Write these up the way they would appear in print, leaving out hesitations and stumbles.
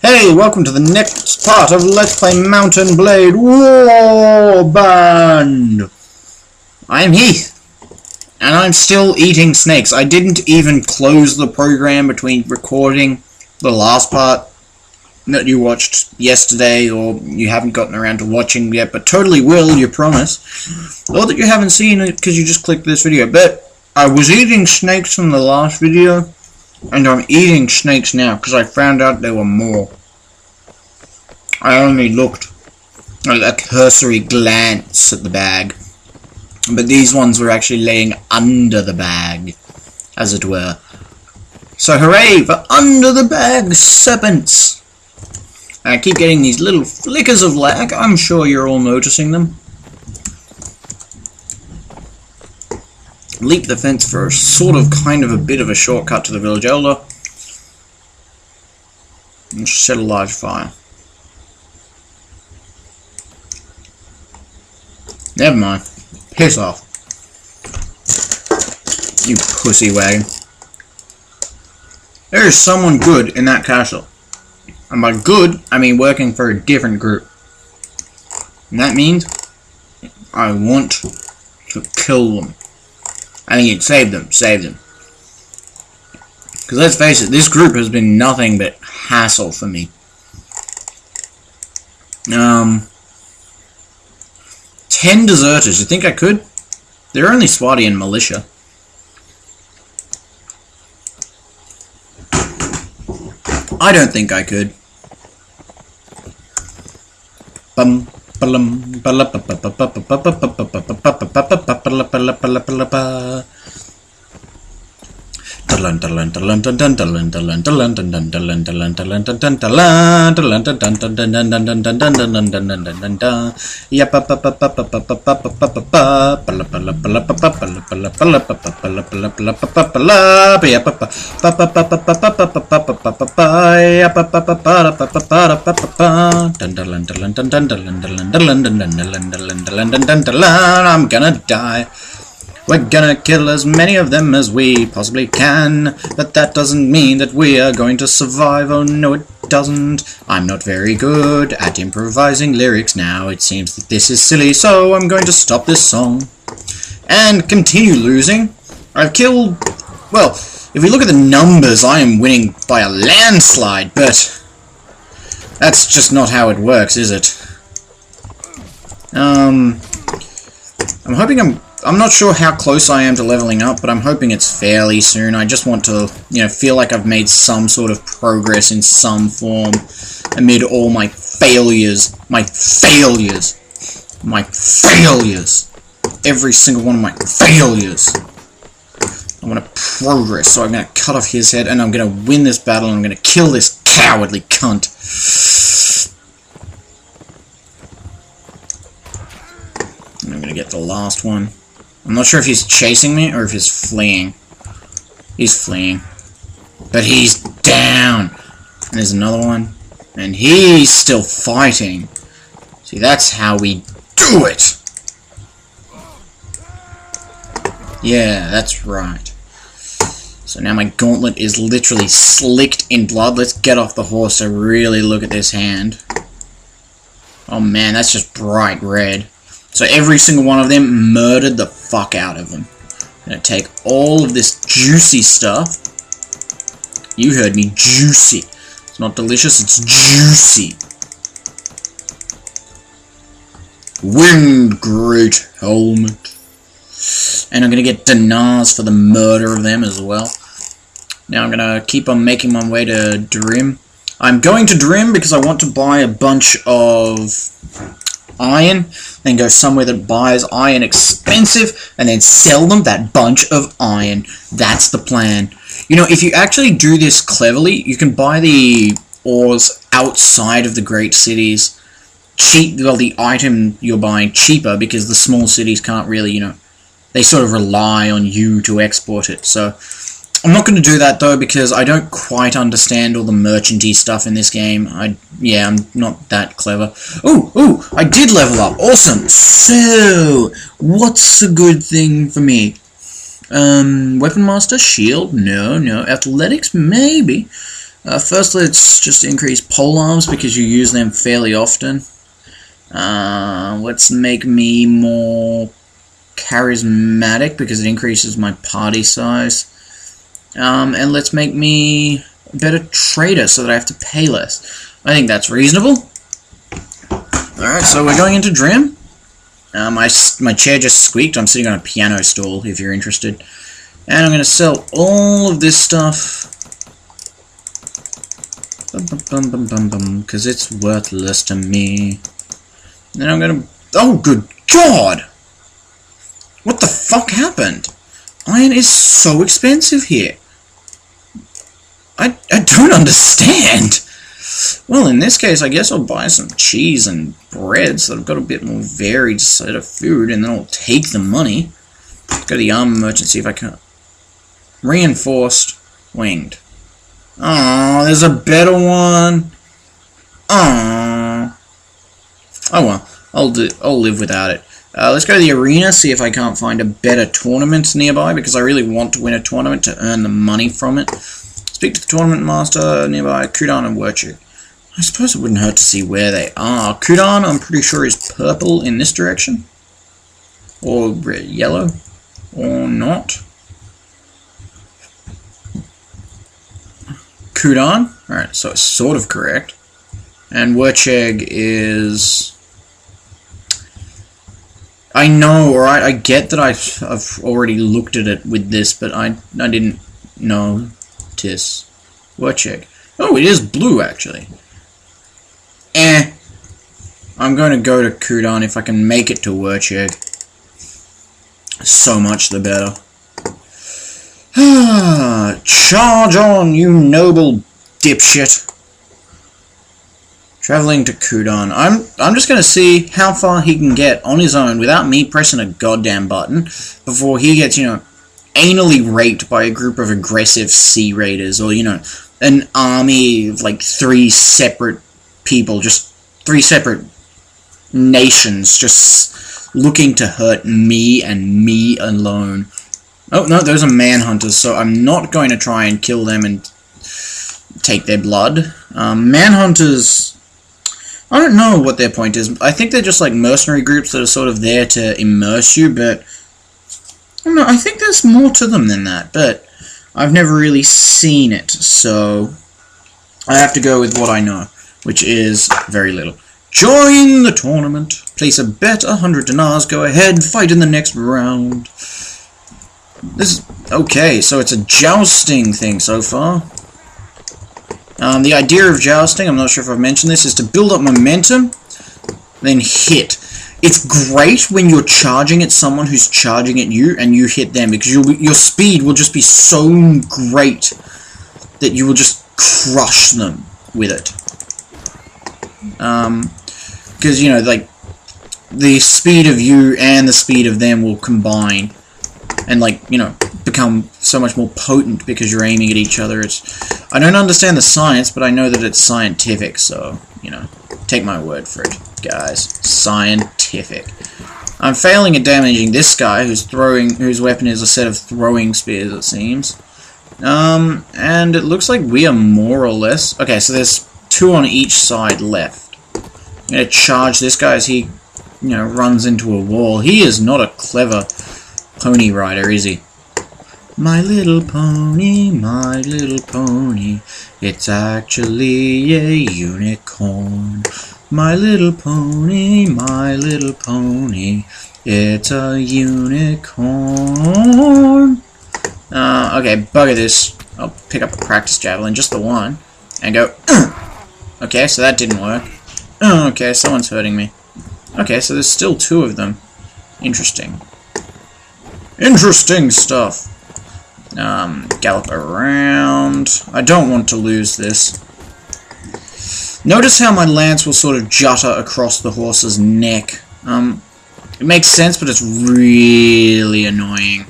Hey, welcome to the next part of Let's Play Mountain Blade Warband! I'm Heath, and I'm still eating snakes. I didn't even close the program between recording the last part that you watched yesterday, or you haven't gotten around to watching yet, but totally will, you promise. Or that you haven't seen it because you just clicked this video, but I was eating snakes in the last video, and I'm eating snakes now because I found out there were more. I only looked at a cursory glance at the bag, but these ones were actually laying under the bag, as it were. So hooray for under the bag serpents! And I keep getting these little flickers of lag. I'm sure you're all noticing them. Leap the fence for a sort of kind of a bit of a shortcut to the village elder. And set a large fire. Never mind. Piss off. You pussy wagon. There is someone good in that castle. And by good, I mean working for a different group. And that means I want to kill them. I mean, save them. Because let's face it, this group has been nothing but hassle for me. 10 deserters, you think I could? They're only swatty and militia. I don't think I could. I'm gonna die. We're gonna kill as many of them as we possibly can, but that doesn't mean that we are going to survive. Oh no, it doesn't. I'm not very good at improvising lyrics now. It seems that this is silly, so I'm going to stop this song and continue losing. I've killed... well, if we look at the numbers, I am winning by a landslide, but that's just not how it works, is it? I'm hoping I'm not sure how close I am to leveling up, but I'm hoping it's fairly soon. I just want to, feel like I've made some sort of progress in some form amid all my failures. My failures. Every single one of my failures. I want to progress, so I'm going to cut off his head, and I'm going to win this battle, and I'm going to kill this cowardly cunt. And I'm going to get the last one. I'm not sure if he's chasing me or if he's fleeing. He's fleeing. But he's down. And there's another one. And he's still fighting. See, that's how we do it. Yeah, that's right. So now my gauntlet is literally slicked in blood. Let's get off the horse to really look at this hand. Oh man, that's just bright red. So every single one of them murdered the fuck out of them. I'm going to take all of this juicy stuff. You heard me, juicy. It's not delicious, it's juicy. Wind Great Helmet. And I'm going to get dinars for the murder of them as well. Now I'm going to keep on making my way to Drim. I'm going to Drim because I want to buy a bunch of iron, then go somewhere that buys iron expensive, and then sell them that bunch of iron. That's the plan. If you actually do this cleverly, you can buy the ores outside of the great cities. The item you're buying cheaper, because the small cities can't really, they sort of rely on you to export it. So I'm not going to do that though, because I don't quite understand all the merchanty stuff in this game. I'm not that clever. Ooh, I did level up. Awesome. So, what's a good thing for me? Weapon Master? Shield? No. Athletics? Maybe. First, let's just increase polearms because you use them fairly often. Let's make me more charismatic because it increases my party size. And let's make me a better trader so that I have to pay less. I think that's reasonable. Alright, so we're going into Drim. My chair just squeaked. I'm sitting on a piano stool, if you're interested. And I'm going to sell all of this stuff. Because it's worthless to me. Then I'm going to... Oh, good God! What the fuck happened? Iron is so expensive here. I don't understand. Well, in this case, I guess I'll buy some cheese and bread so that I've got a bit more varied set of food, and then I'll take the money. Go to the armor merchant, see if I can... Reinforced, winged. Oh, there's a better one. Oh. Oh well, I'll live without it. Let's go to the arena, see if I can't find a better tournament nearby, because I really want to win a tournament to earn the money from it. Speak to the tournament master nearby, Kudan and Werchik. I suppose it wouldn't hurt to see where they are. Kudan, I'm pretty sure, is purple in this direction. Or red, yellow. Or not. Kudan. Alright, so it's sort of correct. And Werchik is... I know, alright, I get that I've already looked at it with this, but I didn't notice. Werchik. Oh, it is blue, actually. I'm going to go to Kudan if I can make it to Werchik. So much the better. Charge on, you noble dipshit. Traveling to Kudan. I'm just going to see how far he can get on his own without me pressing a goddamn button before he gets, anally raped by a group of aggressive sea raiders, or, an army of, like, 3 separate people, just 3 separate nations just looking to hurt me and me alone. Oh, no, those are manhunters, so I'm not going to try and kill them and take their blood. Manhunters... I don't know what their point is. I think they're just like mercenary groups that are sort of there to immerse you, but... I don't know, I think there's more to them than that, but I've never really seen it, so I have to go with what I know, which is very little. Join the tournament. Place a bet, 100 dinars. Go ahead, fight in the next round. This is... Okay, so it's a jousting thing so far. The idea of jousting, I'm not sure if I've mentioned this, is to build up momentum, then hit. It's great when you're charging at someone who's charging at you, and you hit them, because your speed will just be so great that you will just crush them with it. Because, like, the speed of you and the speed of them will combine, and, like, become so much more potent because you're aiming at each other. I don't understand the science, but I know that it's scientific, so, take my word for it, guys. Scientific. I'm failing at damaging this guy whose weapon is a set of throwing spears, it seems. And it looks like we are more or less... Okay, so there's 2 on each side left. I'm gonna charge this guy as he, runs into a wall. He is not a clever pony rider, is he? My little pony, it's actually a unicorn. My little pony, it's a unicorn. Okay, bugger this. I'll pick up a practice javelin, just the one, and go, Okay, so that didn't work. Okay, someone's hurting me. Okay, so there's still 2 of them. Interesting. Interesting stuff. Gallop around. I don't want to lose this. Notice how my lance will sort of jutter across the horse's neck. It makes sense, but it's really annoying.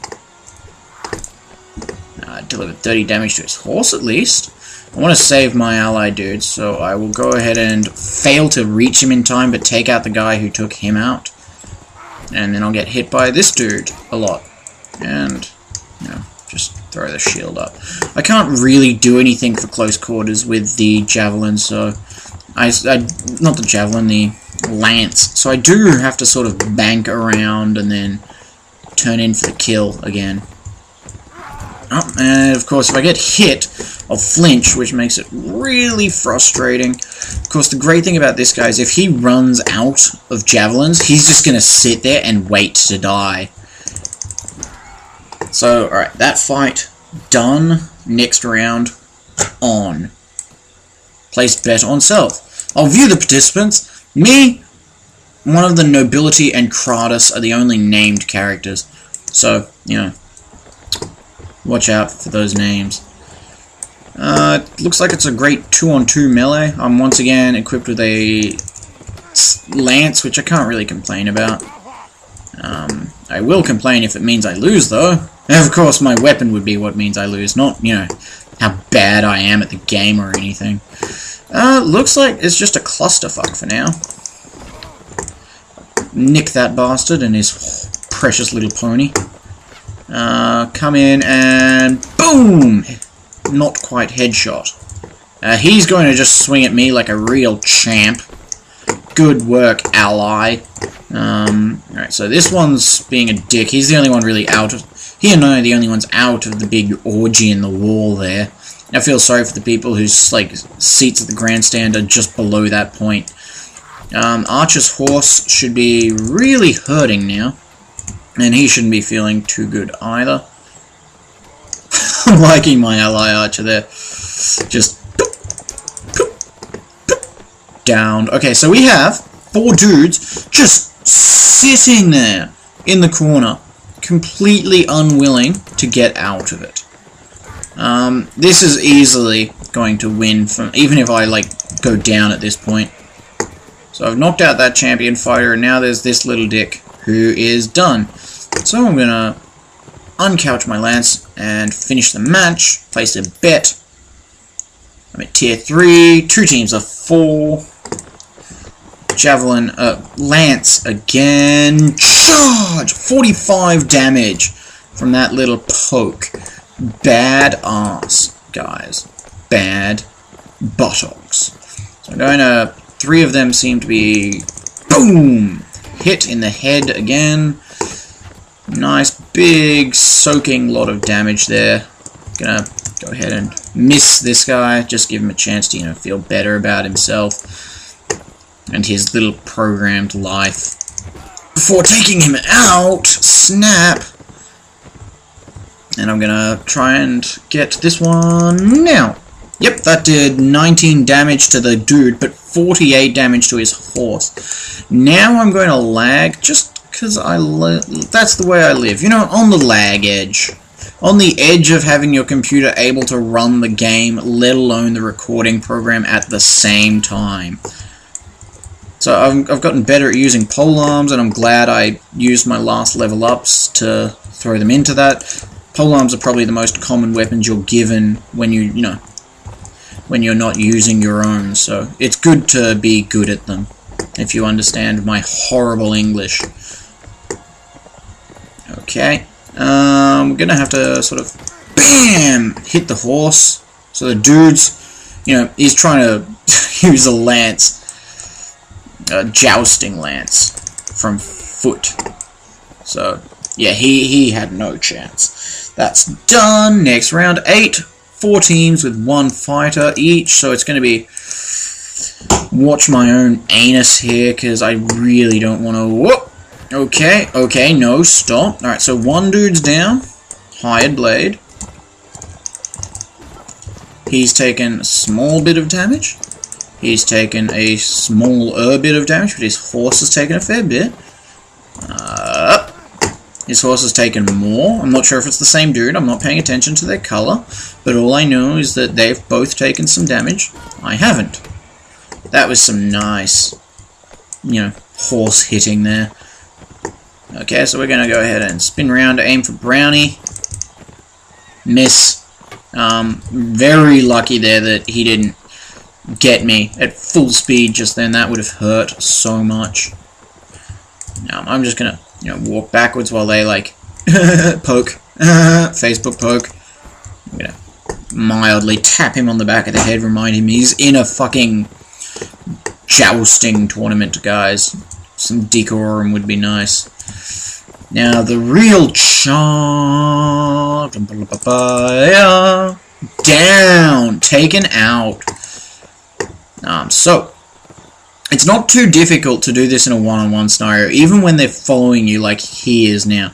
Delivered 30 damage to his horse, at least. I want to save my ally dude, so I will go ahead and fail to reach him in time, but take out the guy who took him out. And then I'll get hit by this dude a lot. And, just throw the shield up. I can't really do anything for close quarters with the javelin, so not the javelin, the lance. So I do have to sort of bank around and then turn in for the kill again. Oh, and of course, if I get hit, I'll flinch, which makes it really frustrating. Of course, the great thing about this guy is if he runs out of javelins, he's just going to sit there and wait to die. So, alright, that fight done. Next round, on. Place bet on self. I'll view the participants. Me, one of the nobility, and Kratos are the only named characters. So, you know, watch out for those names. Looks like it's a great 2-on-2 melee. I'm once again equipped with a lance, which I can't really complain about. I will complain if it means I lose, though. And of course, my weapon would be what means I lose, not, you know, how bad I am at the game or anything. Looks like it's just a clusterfuck for now. Nick that bastard and his precious little pony. Come in and boom! Not quite headshot. He's going to just swing at me like a real champ. Good work, ally. Alright, so this one's being a dick. He's the only one really out of... He and I are the only ones out of the big orgy in the wall there. I feel sorry for the people whose, like, seats at the grandstand are just below that point. Archer's horse should be really hurting now. And he shouldn't be feeling too good either. I'm liking my ally Archer there. Just... downed. Okay, so we have 4 dudes just sitting there in the corner, completely unwilling to get out of it. This is easily going to win from, even if I, like, go down at this point. So I've knocked out that champion fighter, and now there's this little dick who is done. So I'm gonna uncouch my lance and finish the match, place a bet. I'm at tier 3, 2 teams of 4. Javelin, lance again. Charge! 45 damage from that little poke. Bad ass, guys. Bad buttocks. So I'm going to... 3 of them seem to be... boom! Hit in the head again. Nice big soaking lot of damage there. Gonna go ahead and miss this guy. Just give him a chance to, you know, feel better about himself and his little programmed life before taking him out. Snap! And I'm gonna try and get this one now. Yep, that did 19 damage to the dude, but 48 damage to his horse. Now I'm going to lag, just because that's the way I live. You know, on the lag edge. On the edge of having your computer able to run the game, let alone the recording program at the same time. So I've gotten better at using polearms, and I'm glad I used my last level ups to throw them into that. Polearms are probably the most common weapons you're given when when you're not using your own, so it's good to be good at them, if you understand my horrible English. Okay, we're gonna have to sort of, BAM! Hit the horse. So the dude's, you know, he's trying to use a lance, a jousting lance, from foot. So, yeah, he had no chance. That's done. Next round, 8. 4 teams with 1 fighter each, so it's going to be watch my own anus here, because I really don't want to... Whoop! Okay, no, stop. Alright, so 1 dude's down. Hired blade. He's taken a small bit of damage. He's taken a smaller bit of damage, but his horse has taken a fair bit. His horse has taken more. I'm not sure if it's the same dude. I'm not paying attention to their color. But all I know is that they've both taken some damage. I haven't. That was some nice, you know, horse hitting there. Okay, so we're going to go ahead and spin around to aim for Brownie. Miss. Very lucky there that he didn't get me at full speed just then. That would have hurt so much. Now, I'm just going to, you know, walk backwards while they, like, poke. Facebook poke. I'm gonna mildly tap him on the back of the head, remind him he's in a fucking jousting tournament, guys. Some decorum would be nice. Now, the real champ... Down! Taken out. So, it's not too difficult to do this in a one-on-one scenario, even when they're following you like he is now.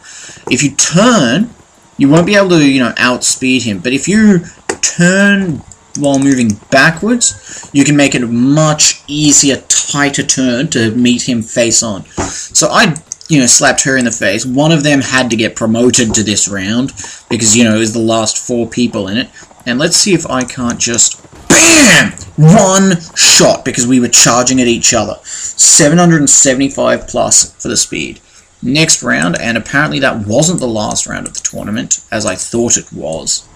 If you turn, you won't be able to, you know, outspeed him. But if you turn while moving backwards, you can make it a much easier, tighter turn to meet him face on. So I, you know, slapped her in the face. One of them had to get promoted to this round because, you know, it was the last 4 people in it. And let's see if I can't just BAM! One shot because we were charging at each other. 775 plus for the speed. Next round, and apparently that wasn't the last round of the tournament, as I thought it was.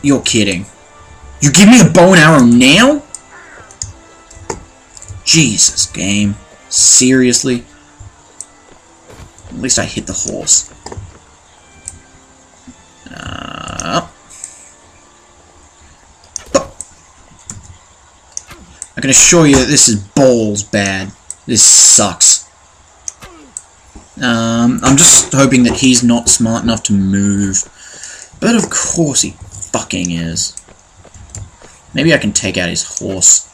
You're kidding. You give me a bow and arrow now? Jesus, game. Seriously? At least I hit the horse. I can assure you that this is balls bad. This sucks. I'm just hoping that he's not smart enough to move. But of course he fucking is. Maybe I can take out his horse.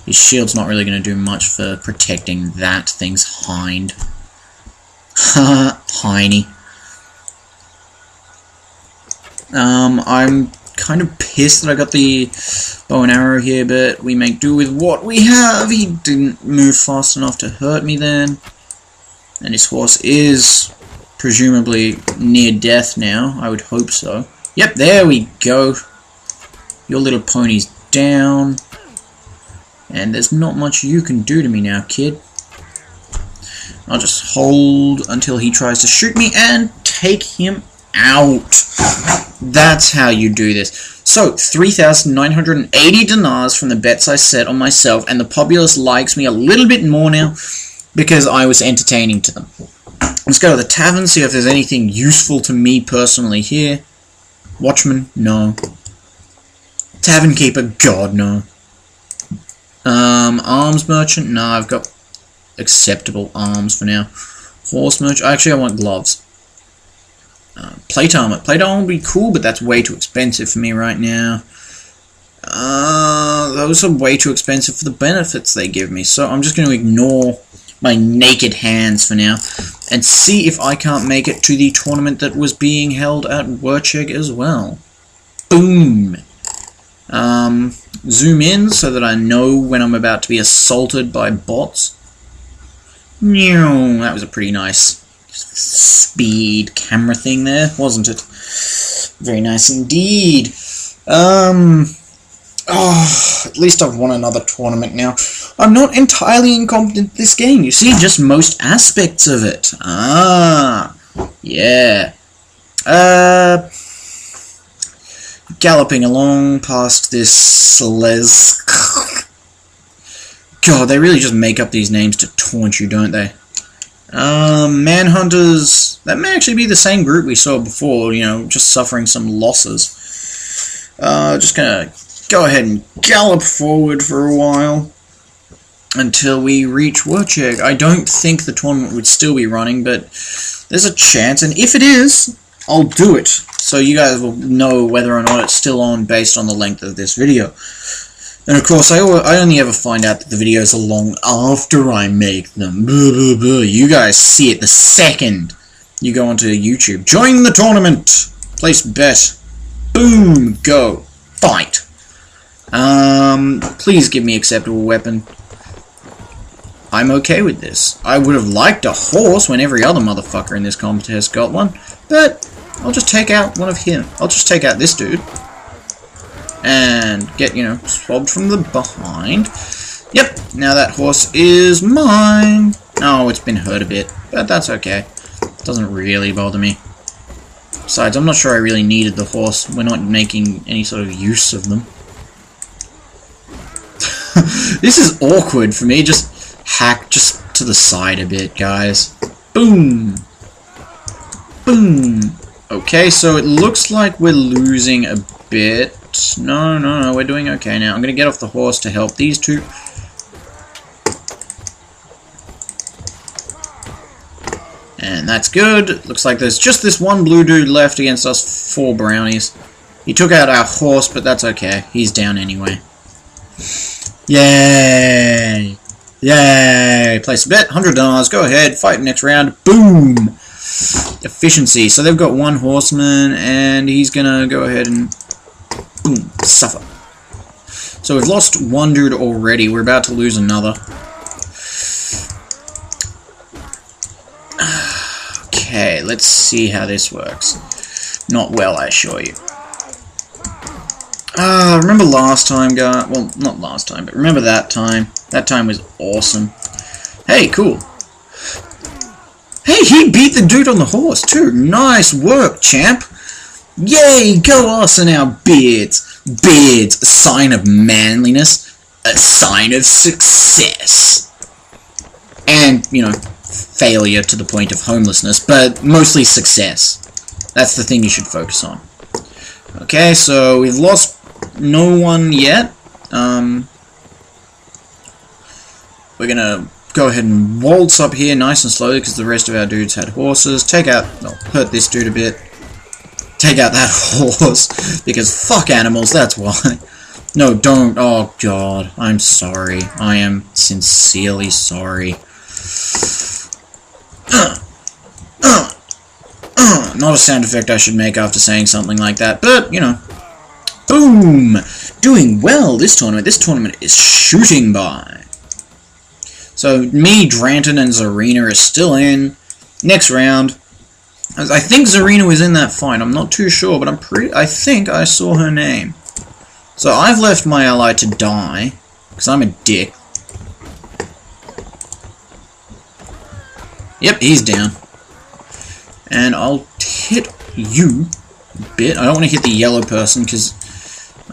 His shield's not really going to do much for protecting that thing's hind. Haha, hiney. I'm kind of pissed that I got the bow and arrow here, but we make do with what we have. He didn't move fast enough to hurt me then. And his horse is presumably near death now. I would hope so. Yep, there we go. Your little pony's down. And there's not much you can do to me now, kid. I'll just hold until he tries to shoot me and take him out. That's how you do this. So, 3,980 dinars from the bets I set on myself, and the populace likes me a little bit more now because I was entertaining to them. Let's go to the tavern, see if there's anything useful to me personally here. Watchman? No. Tavern keeper? God, no. Arms merchant? No, I've got acceptable arms for now. Horse merchant? Actually, I want gloves. Plate armor. Plate armor would be cool, but that's way too expensive for me right now. Those are way too expensive for the benefits they give me, so I'm just going to ignore my naked hands for now, and see if I can't make it to the tournament that was being held at Wercheg as well. Boom! Zoom in so that I know when I'm about to be assaulted by bots. That was a pretty nice speed camera thing there, wasn't it? Very nice indeed. At least I've won another tournament now. I'm not entirely incompetent at this game, you see, just most aspects of it. Yeah. Galloping along past this Selez. God, they really just make up these names to taunt you, don't they? Manhunters. That may actually be the same group we saw before, you know, just suffering some losses. Just gonna go ahead and gallop forward for a while until we reach Wercheg. I don't think the tournament would still be running, but there's a chance, and if it is, I'll do it, so you guys will know whether or not it's still on based on the length of this video. And of course, I only ever find out that the videos are long after I make them. You guys see it the second you go onto YouTube. Join the tournament! Place bet. Boom! Go. Fight! Please give me acceptable weapon. I'm okay with this. I would have liked a horse when every other motherfucker in this contest got one, but I'll just take out one of him. I'll just take out this dude. And get, you know, swabbed from the behind. Yep, now that horse is mine. Oh, it's been hurt a bit, but that's okay. Doesn't really bother me. Besides, I'm not sure I really needed the horse. We're not making any sort of use of them. This is awkward for me. Just hack just to the side a bit, guys. Boom. Boom. Okay, so it looks like we're losing a bit. No, we're doing okay now. I'm going to get off the horse to help these two. And that's good. Looks like there's just this one blue dude left against us 4 brownies. He took out our horse, but that's okay. He's down anyway. Yay! Yay! Place a bet, $100. Go ahead, fight next round. Boom! Efficiency. So they've got 1 horseman, and he's gonna go ahead and boom, suffer. So we've lost 1 dude already. We're about to lose another. Okay, let's see how this works. Not well, I assure you. Remember last time, guys? Well, not last time, but remember that time? That time was awesome. Hey, cool. Hey, he beat the dude on the horse, too. Nice work, champ. Yay, go us and our beards. Beards, a sign of manliness, a sign of success. And, you know, failure to the point of homelessness, but mostly success. That's the thing you should focus on. Okay, so we've lost no one yet. We're gonna go ahead and waltz up here nice and slowly because the rest of our dudes had horses. Take out, well, hurt this dude a bit. Take out that horse because fuck animals, that's why. No, don't. Oh god, I'm sorry. I am sincerely sorry. Not a sound effect I should make after saying something like that, but, you know. Boom! Doing well this tournament. This tournament is shooting by. So, me, Dranton, and Zarina are still in. Next round. I think Zarina was in that fight. I'm not too sure, but I think I saw her name. So, I've left my ally to die, because I'm a dick. Yep, he's down. And I'll hit you a bit. I don't want to hit the yellow person because...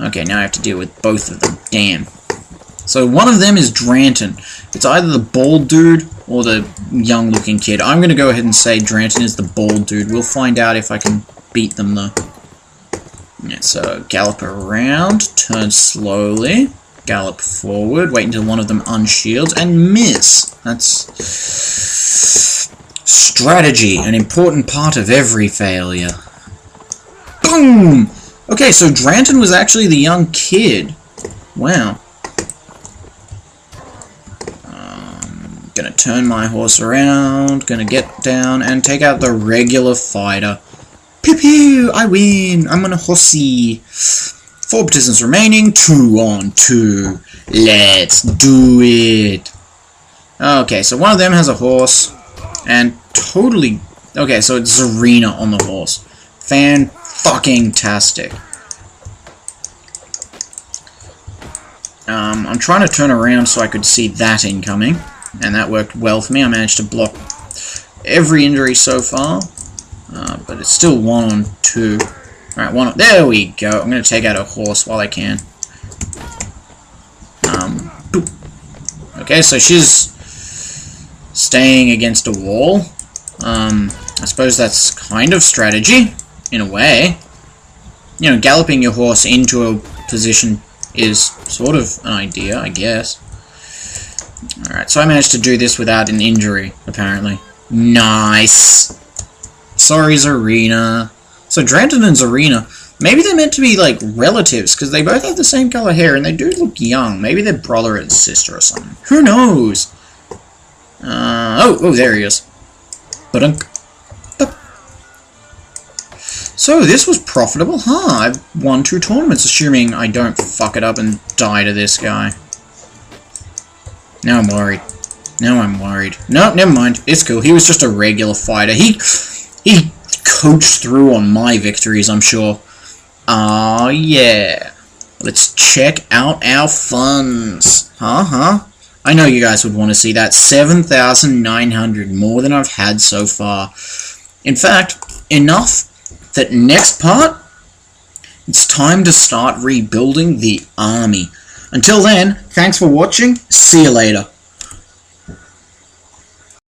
Okay, now I have to deal with both of them. Damn. So one of them is Dranton. It's either the bald dude or the young-looking kid. I'm going to go ahead and say Dranton is the bald dude. We'll find out if I can beat them, though. Yeah, so gallop around, turn slowly, gallop forward, wait until one of them unshields, and miss. That's... strategy, an important part of every failure. Boom! Okay, so Dranton was actually the young kid. Wow. Gonna turn my horse around, gonna get down and take out the regular fighter. Pew pew! I win! I'm on a horsey. 4 participants remaining, 2 on 2. Let's do it! Okay, so one of them has a horse. And totally... Okay, so it's Zarina on the horse. Fan-fucking-tastic. I'm trying to turn around so I could see that incoming. And that worked well for me. I managed to block every injury so far. But it's still 1 on 2. Alright, 1 on... There we go. I'm going to take out a horse while I can. Boop. Okay, so she's... staying against a wall. I suppose that's kind of strategy, in a way. You know, galloping your horse into a position is sort of an idea, I guess. Alright, so I managed to do this without an injury, apparently. Nice! Sorry, Zarina. So, Dranton and Zarina, maybe they're meant to be, like, relatives, because they both have the same color hair, and they do look young. Maybe they're brother and sister or something. Who knows? Oh, there he is. Ba-dunk. So, this was profitable, huh? I've won 2 tournaments, assuming I don't fuck it up and die to this guy. Now I'm worried. Now I'm worried. No, never mind. It's cool. He was just a regular fighter. He coached through on my victories, I'm sure. Ah, yeah. Let's check out our funds. Huh? I know you guys would want to see that. 7,900, more than I've had so far. In fact, enough that next part, it's time to start rebuilding the army. Until then, thanks for watching. See you later.